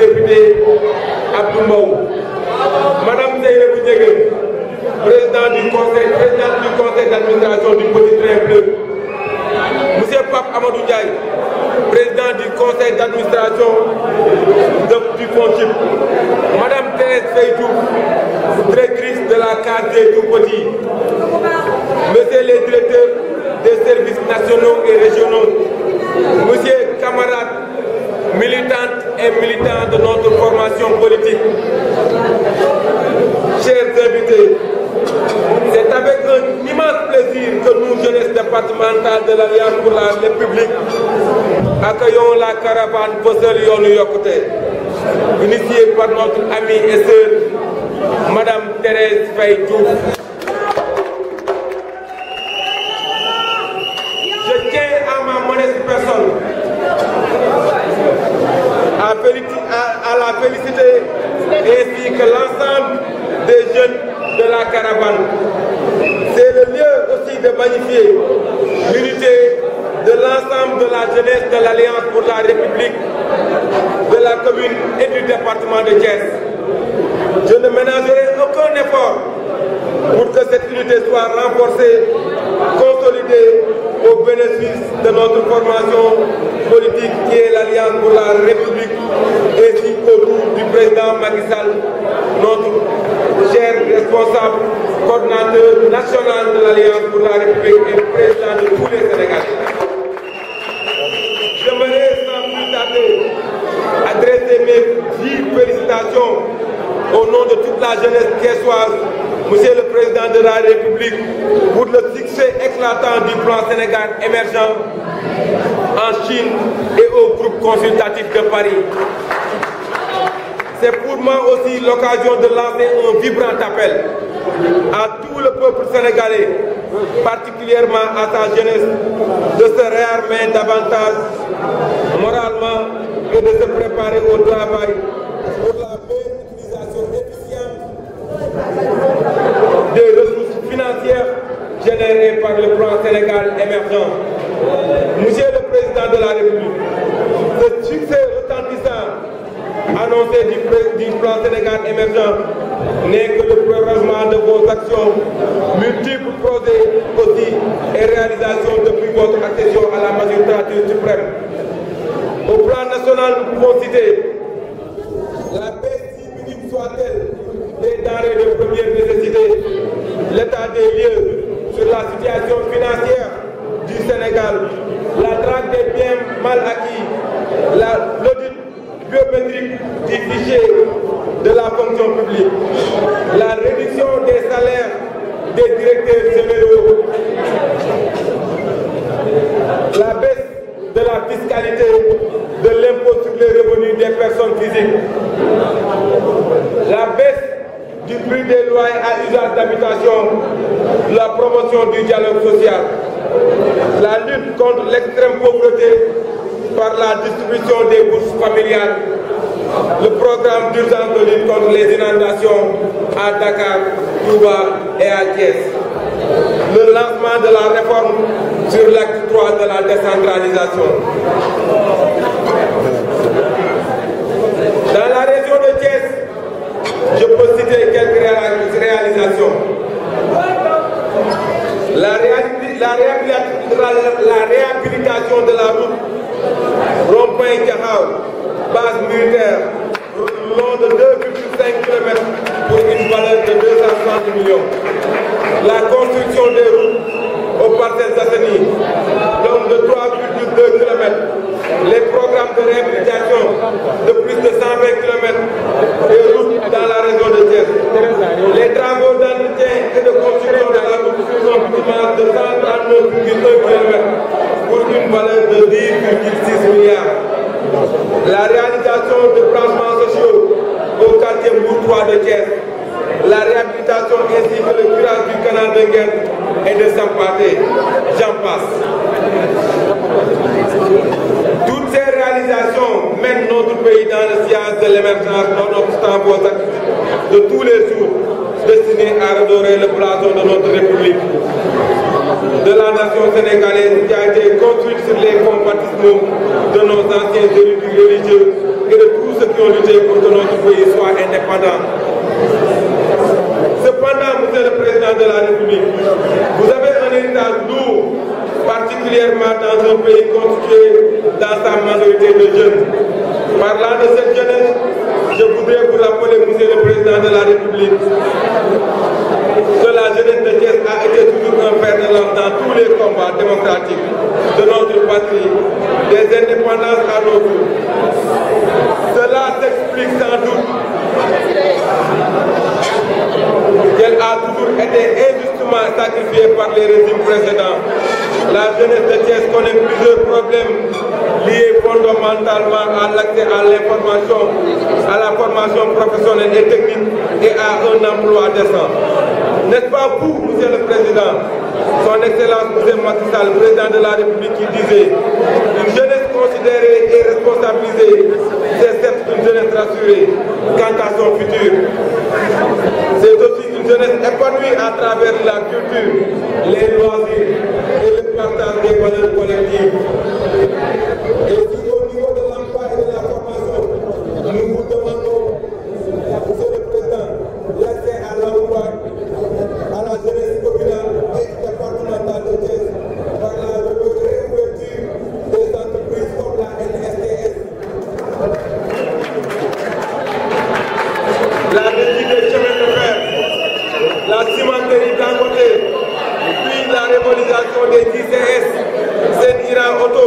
député Abdou, Madame Zeynep Diégué, présidente du conseil d'administration du Petit Train Bleu, Monsieur Pape Amadou Ndiaye, président du conseil d'administration du FONGIP, Madame Thérèse Feydou, directrice de la case des tout-petits, Monsieur les directeurs des services nationaux et régionaux, Monsieur camarades, militantes et militants de notre formation politique, chers invités, c'est avec un immense plaisir que nous, jeunesse départementale de l'Alliance pour la République, accueillons la caravane Fësël Yoonu Yokkute, initiée par notre amie et sœur, Madame Thérèse Faye Diouf. Je tiens à ma modeste personne à la féliciter ainsi que l'ensemble des jeunes de la caravane. C'est le lieu aussi de magnifier l'unité de l'ensemble de la jeunesse de l'Alliance pour la République, de la commune et du département de Thiès. Je ne ménagerai aucun effort pour que cette unité soit renforcée, consolidée au bénéfice de notre formation politique qui est l'Alliance pour la République, ainsi qu'autour du président Macky Sall, notre cher responsable, coordinateur national de l'Alliance pour la République et président de tous les Sénégalais. J'aimerais sans plus tarder adresser mes vives félicitations au nom de toute la jeunesse thiessoise, Monsieur le Président de la République, pour le succès éclatant du plan Sénégal émergent en Chine et au groupe consultatif de Paris. C'est pour moi aussi l'occasion de lancer un vibrant appel à tout le peuple sénégalais, particulièrement à sa jeunesse, de se réarmer davantage moralement et de se préparer au travail pour la meilleure utilisation efficiente des ressources financières générées par le plan Sénégal émergent. Monsieur le Président de la République, ce succès retentissant annoncé du plan Sénégal émergent n'est que le prolongement de vos actions, multiples projets aussi et réalisations depuis votre accession à la magistrature suprême. Au plan national, nous pouvons citer la baisse, si minime soit-elle, des denrées de première nécessité, l'état des lieux sur la situation financière du Sénégal, la traque des biens mal acquis, l'audit biométrique du fichier de la fonction publique, la réduction des salaires des directeurs généraux, la baisse de la fiscalité de l'impôt sur les revenus des personnes physiques, la baisse du prix des loyers à usage d'habitation, la promotion du dialogue social, la lutte contre l'extrême pauvreté par la distribution des bourses familiales, le programme d'urgence de lutte contre les inondations à Dakar, Touba et à Thiès, le lancement de la réforme sur l'acte 3 de la décentralisation. Dans la région de Thiès, je peux citer quelques réalisations. La réhabilitation de la route Rond-Point-Diakhao, base militaire, long de 2,5 km pour une valeur de 260 millions. La construction des routes aux Parcelles Assainies, long de 3,2 km. Les programmes de réhabilitation de plus de 120 km de routes dans la région de Thiès. Les travaux d'entretien et de construction de la route sont optimales de 139,1 km pour une valeur de 10,6 milliards. La réalisation de branchements sociaux au quartier Mbour de Thiès. La réhabilitation ainsi que le curage du canal de Nguer et de Sampaté. J'en passe. Toutes ces réalisations mènent notre pays dans le sillage de l'émergence nonobstant vos actes de tous les jours destinés à redorer le blason de notre République, de la nation sénégalaise qui a été construite sur les fonds baptismaux de nos anciens érudits religieux et de tous ceux qui puissions lutter pour que notre pays soit indépendant. Cependant, Monsieur le Président de la République, vous avez un héritage lourd, particulièrement dans un pays constitué dans sa majorité de jeunes. Parlant de cette jeunesse, je voudrais vous rappeler, Monsieur le Président de la République, que la jeunesse de Thiès a été toujours un fer de lance dans tous les combats démocratiques de notre patrie, des indépendances à nos jours. Cela s'explique sans doute qu'elle a toujours été injustement sacrifiée par les régimes précédents. La jeunesse de Thiès connaît plusieurs problèmes liés fondamentalement à l'accès à l'information, à la formation professionnelle et technique et à un emploi décent. N'est-ce pas vous, Monsieur le Président, son Excellence M. Macky Sall, Président de la République, qui disait une jeunesse considérée et responsabilisée, c'est certes une jeunesse rassurée quant à son futur. C'est aussi une jeunesse épanouie à travers la culture, les loisirs et le partage des valeurs collectives. Et si au niveau de l'emploi et de la formation, nous vous demandons, Monsieur le Président, l'accès à l'emploi, à la jeunesse communale et départementale de Thiès par la réouverture des entreprises comme la NSTS. La régie des chemins de fer, la cimenterie Dangote, puis la rémobilisation des ICS, Sen-Iran Auto,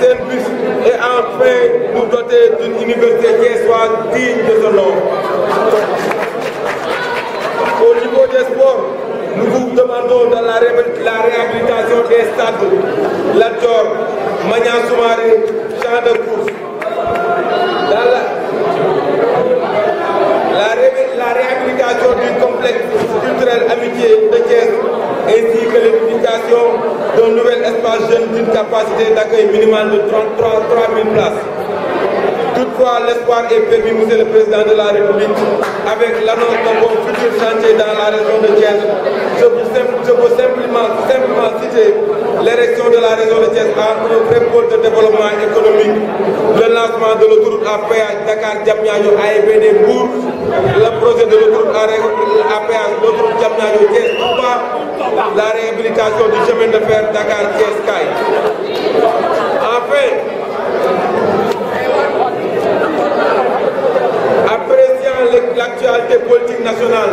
Sen-Bus et enfin nous doter d'une université qui soit digne de ce nom. Au niveau des sports, nous vous demandons dans la réhabilitation des stades Lat Dior, Maniang Soumaré, champ de course. La réhabilitation du complexe culturel Amitié de Thiès ainsi que l'édification d'un nouvel espace jeune d'une capacité d'accueil minimale de 33 000 places. Toutefois, l'espoir est permis, Monsieur le Président de la République, avec l'annonce de vos futurs chantiers dans la région de Thiès. Je veux simplement citer l'érection de la région de Thiès à un vrai pôle de développement économique, le lancement de l'autoroute à péage Dakar-Diamniadio AIBD Mbour, le projet de l'autoroute à péage l'autoroute Diamniadio-Thiès-Touba, la réhabilitation du chemin de fer Dakar-Thiès-Kaye. Enfin, appréciant l'actualité politique nationale,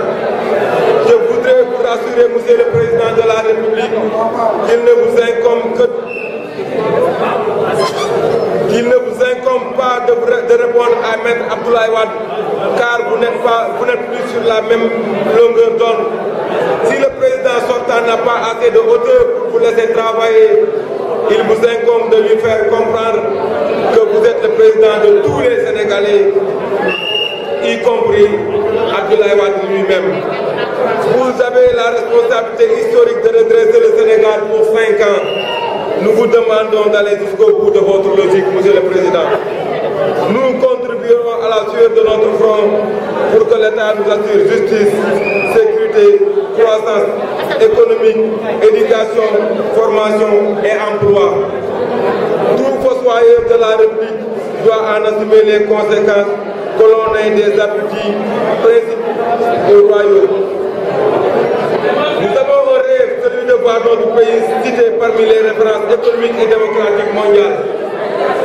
je voudrais vous rassurer, Monsieur le Président de la République, qu'il ne vous incombe pas de répondre à Maître Abdoulaye Wade, car vous n'êtes plus sur la même longueur d'onde. Si le président sortant n'a pas assez de hauteur pour vous laisser travailler, il vous incombe de lui faire comprendre que vous êtes le président de tous les Sénégalais, y compris Abdoulaye Wade lui-même. Vous avez la responsabilité historique de redresser le Sénégal pour 5 ans. Nous vous demandons d'aller jusqu'au bout de votre logique, Monsieur le Président. Nous contribuerons à la sueur de notre front pour que l'État nous assure justice, sécurité, croissance économique, éducation, formation et emploi. Tout fossoyeur de la République doit en assumer les conséquences, que l'on ait des appétits, principes au royaume. Nous avons un rêve, celui de voir notre pays cité parmi les références économiques et démocratiques mondiales.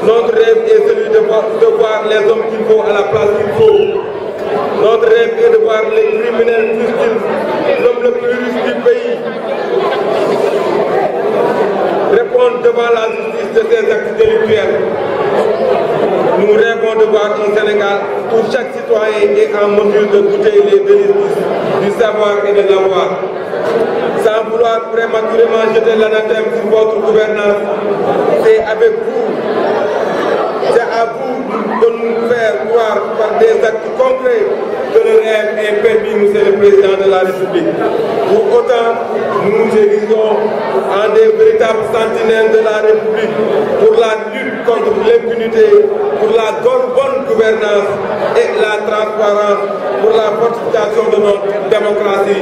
Notre rêve est celui de voir les hommes qu'il faut à la place qu'il faut. Notre rêve est de voir les criminels fustiges, l'homme le plus riche du pays, répondre devant la justice de ses actes délictuels. Nous rêvons de voir un Sénégal où chaque citoyen est en mesure de goûter les délices du savoir et de l'avoir. Sans vouloir prématurément jeter l'anathème sur votre gouvernance, c'est avec vous, c'est à vous de nous faire voir par des actes concrets que le rêve est permis, Monsieur le Président de la République. Pour autant, nous nous érigons en des véritables sentinelles de la République pour la lutte contre l'impunité, pour la bonne gouvernance et la transparence, pour la fortification de notre démocratie.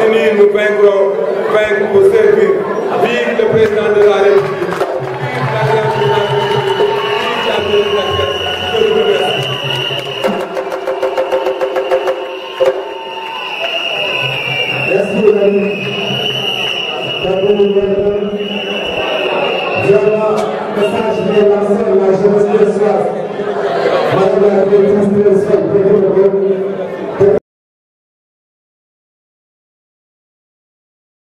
Unis, nous vaincrons, vaincre pour servir. Vive le Président de la République. Vive la République. Vive la démocratie. Je vous remercie. Vraiment, message bien lancé à la jeunesse de soir. Madame la directrice de